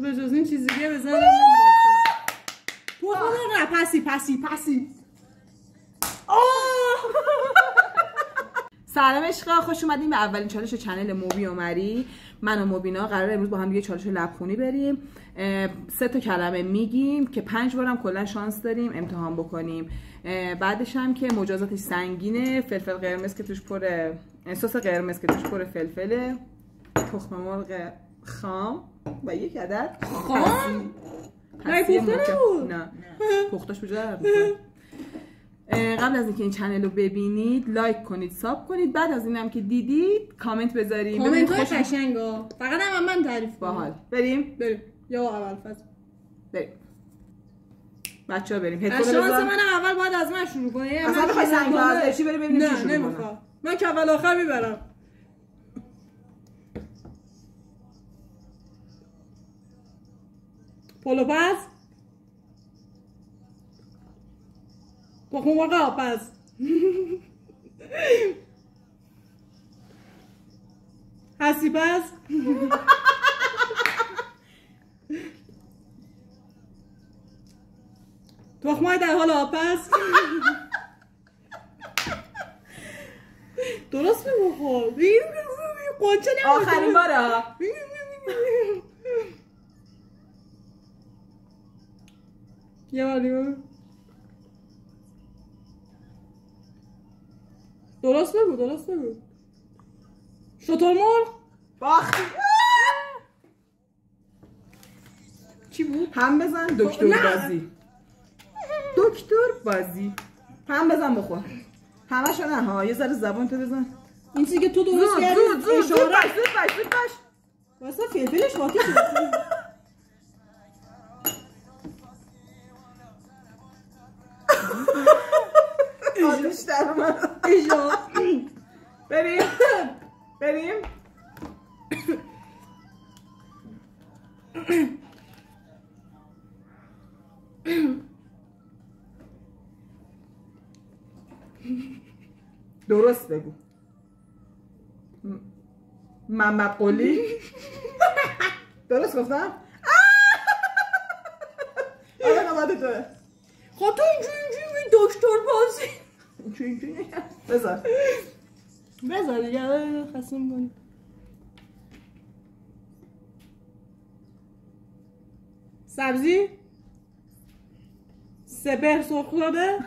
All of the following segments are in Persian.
به جز این چیزی دیگه بزنم تو نه پسی سلام عشقا، خوش اومدیم به اولین چالش چنل موبی و مری. من و مبینا قراره امروز با هم دیگه چالش لبخونی بریم. 3 تا کلمه میگیم که 5 بارم کلا شانس داریم امتحان بکنیم. بعدش هم که مجازاتش سنگینه. فلفل قرمز که توش پر سس قرمز که توش پر فلفله، تخم مرغ خام و 1 عدد خام. نه پخته نبود. نه پختش بجا. قبل از اینکه این چنل رو ببینید لایک کنید، ساب کنید. بعد از اینم که دیدید کامنت بذارید. کامنت های قشنگا فقط هم من تعریف کنم. باحال. بریم یا اول فصل بریم بچه‌ها بریم. شانس من اول باید از من شروع کنی. اصلا بخوای سنگ آزرشی بری ببینیم چی شروع کنه. نمیخوام. من که اول آخر میبرم. پلو پس تخم مرغ آپس هستی پس تخمای در حال آپس درست بگو خب قنچه نمیشه. آخرین باره ها. یه باری درست بگو شترمرغ باختی. چی بود؟ هم بزن دکتر بازی هم بزن بخور. همشو نه ها، یه ذره زبان تو بزن. این چیزی که تو درست کردی زود باش واسه فلفلش واقعی شد. آتش در اومد. بریم درست بگو. محمد قلی. درست گفتم؟ آره نماده توه. خب تو اینجوری دکتر بازی اینجوری بذار دیگه خسته کنی. سبزی سپهر سرخ شده.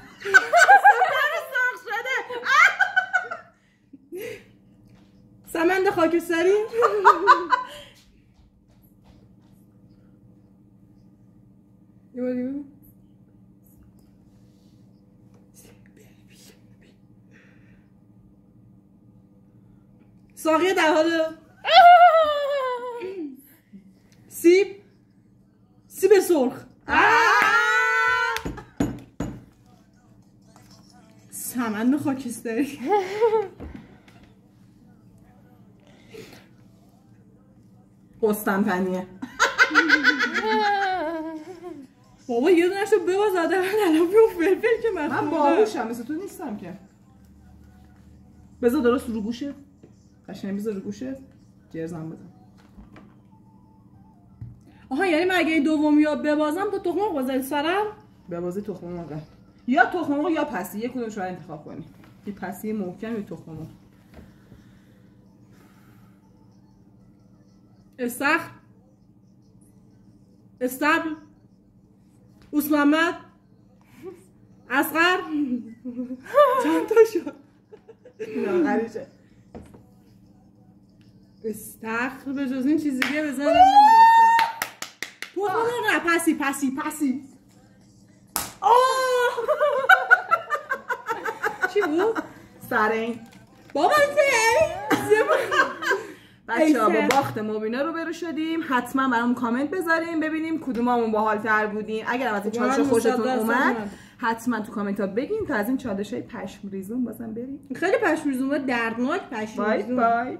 سمند خاکستری. ساقیه در حال سیب سرخ. سمند خاکستری. قسطنطنیه. بابا یه دونشو بباز آدم علافی و فلفل که من باهوشم مثل تو نیستم که. بذار درست رو گوشه قشنگ، بذار رو گوشه جرزم بزن. آها یعنی من اگه این دومی یا ببازم تو تخم مرغ بذاری سرم؟ ببازی تخم مرغ یا تخم مرغ یا پسی، یک کدومش رو انتخاب کنی. یه پسی محکم یا تخم مرغ. استبل اوس محمد اصغر چند تا شد؟ لاغریشه. استخر به جز این چیزی دیگه بزنم تو نه پسی چی بود؟ سرین بابا بچه‌ها با باخت مبینا رو برو شدیم. حتما برام کامنت بذاریم ببینیم کدوممون باحال‌تر بودیم. اگر از این چالش خوشتون اومد حتما تو کامنت ها بگین تا از این چالش‌های پشم ریزون بازم بریم. خیلی پشم ریزون و دردناک پشم ریزون. بای